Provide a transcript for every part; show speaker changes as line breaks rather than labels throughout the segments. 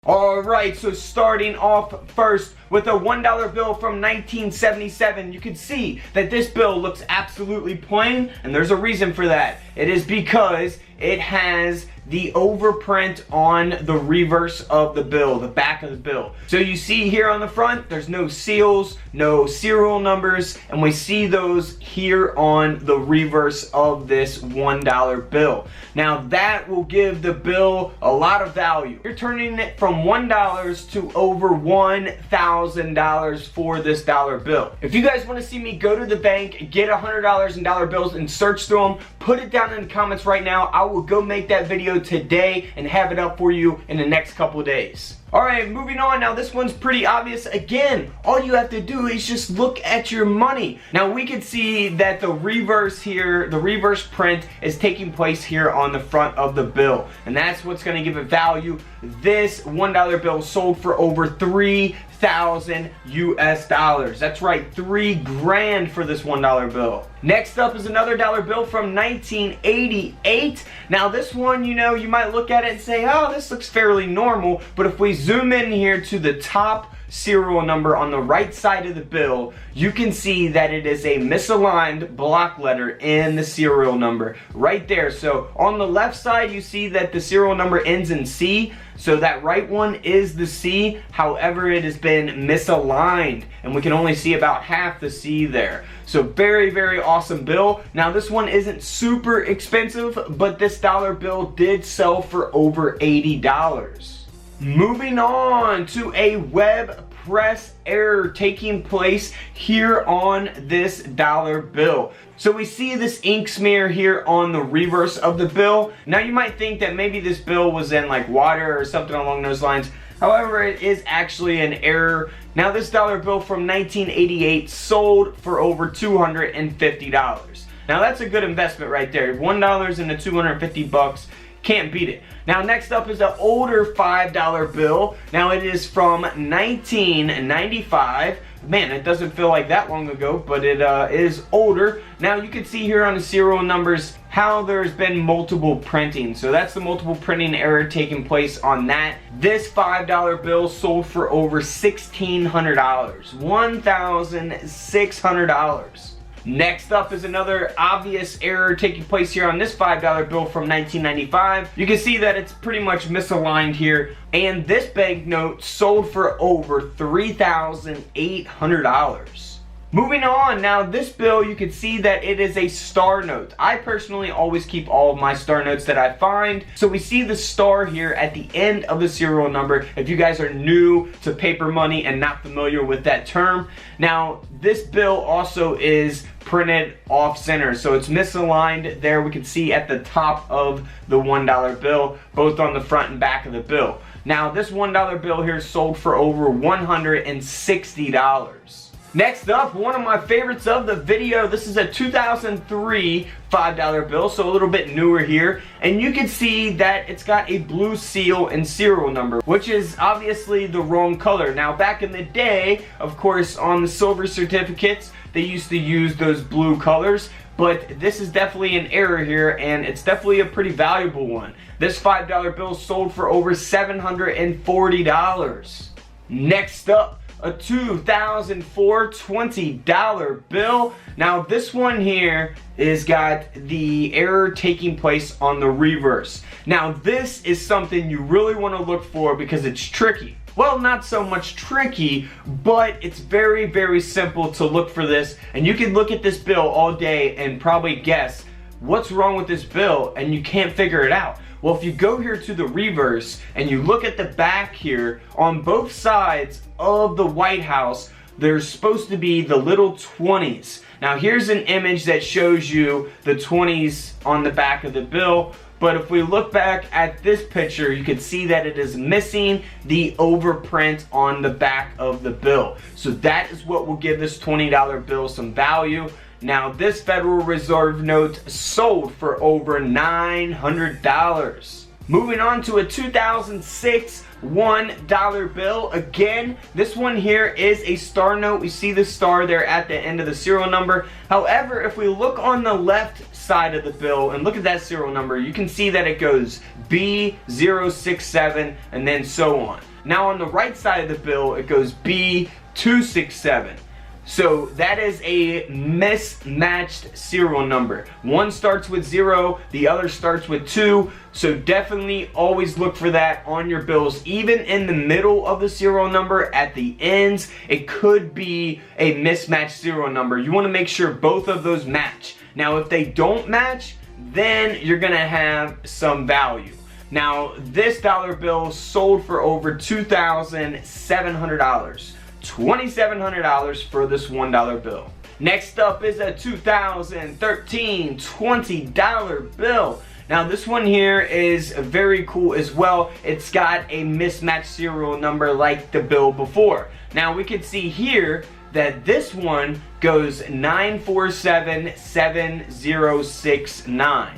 Alright, so starting off first with a $1 bill from 1977, you can see that this bill looks absolutely plain, and there's a reason for that. It is because it has the overprint on the reverse of the bill, the back of the bill. So you see here on the front, there's no seals, no serial numbers, and we see those here on the reverse of this $1 bill. Now that will give the bill a lot of value. You're turning it from $1 to over $1,000 for this dollar bill. If you guys want to see me go to the bank, get $100 in dollar bills and search through them, put it down in the comments right now. I will go make that video today and have it up for you in the next couple of days. Alright, moving on. Now this one's pretty obvious. Again, all you have to do is just look at your money. Now we can see that the reverse here, the reverse print is taking place here on the front of the bill. And that's what's going to give it value. This $1 bill sold for over $3,000 US dollars. That's right, $3 grand for this $1 bill. Next up is another dollar bill from 1988. Now this one, you know, you might look at it and say, oh, this looks fairly normal. But if we zoom in here to the top serial number on the right side of the bill, you can see that it is a misaligned block letter in the serial number right there. So on the left side, you see that the serial number ends in C. So that right one is the C. However, it has been misaligned, and we can only see about half the C there. So very, very awesome bill. Now this one isn't super expensive, but this dollar bill did sell for over $80. Moving on to a web press error taking place here on this dollar bill. So we see this ink smear here on the reverse of the bill. Now you might think that maybe this bill was in like water or something along those lines. However, it is actually an error. Now this dollar bill from 1988 sold for over $250. Now that's a good investment right there. $1 into 250 bucks. Can't beat it. Now next up is an older $5 bill. Now it is from 1995. Man, it doesn't feel like that long ago, but it is older. Now you can see here on the serial numbers how there's been multiple printing. So that's the multiple printing error taking place on that. This $5 bill sold for over $1,600. $1,600. Next up is another obvious error taking place here on this $5 bill from 1995. You can see that it's pretty much misaligned here. And this banknote sold for over $3,800. Moving on, now this bill, you can see that it is a star note. I personally always keep all of my star notes that I find. So we see the star here at the end of the serial number if you guys are new to paper money and not familiar with that term. Now this bill also is printed off center, so it's misaligned there. We can see at the top of the $1 bill, both on the front and back of the bill. Now this $1 bill here sold for over $160. Next up, one of my favorites of the video. This is a 2003 $5 bill, so a little bit newer here. And you can see that it's got a blue seal and serial number, which is obviously the wrong color. Now, back in the day, of course, on the silver certificates, they used to use those blue colors. But this is definitely an error here, and it's definitely a pretty valuable one. This $5 bill sold for over $740. Next up, a 2004 $20 bill. Now this one here is got the error taking place on the reverse. Now this is something you really want to look for because it's tricky. Well, not so much tricky, but it's very, very simple to look for this. And you can look at this bill all day and probably guess what's wrong with this bill, and you can't figure it out. Well, if you go here to the reverse and you look at the back here, on both sides of the White House, there's supposed to be the little 20s. Now here's an image that shows you the 20s on the back of the bill. But if we look back at this picture, you can see that it is missing the overprint on the back of the bill. So that is what will give this $20 bill some value. Now this Federal Reserve note sold for over $900. Moving on to a 2006 $1 bill. Again, this one here is a star note. We see the star there at the end of the serial number. However, if we look on the left side of the bill and look at that serial number, you can see that it goes B067 and then so on. Now on the right side of the bill, it goes B267. So that is a mismatched serial number. One starts with 0, the other starts with 2. So definitely always look for that on your bills. Even in the middle of the serial number, at the ends, it could be a mismatched serial number. You want to make sure both of those match. Now if they don't match, then you're going to have some value. Now this dollar bill sold for over $2,700. $2,700 for this $1 bill. Next up is a 2013 $20 bill. Now this one here is very cool as well. It's got a mismatched serial number like the bill before. Now we can see here that this one goes 9477069.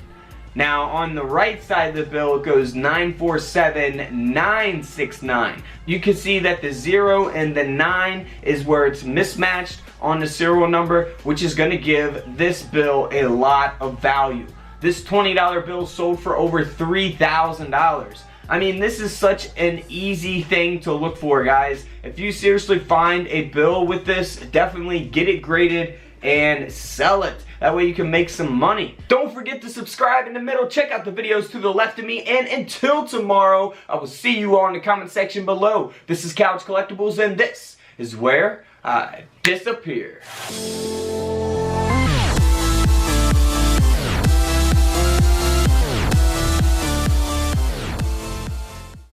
Now on the right side of the bill it goes 947969. You can see that the 0 and the 9 is where it's mismatched on the serial number, which is going to give this bill a lot of value. This $20 bill sold for over $3,000. I mean, this is such an easy thing to look for, guys. If you seriously find a bill with this, definitely get it graded and sell it. That way you can make some money. Don't forget to subscribe in the middle. Check out the videos to the left of me. And until tomorrow, I will see you all in the comment section below. This is Couch Collectibles, and this is where I disappear.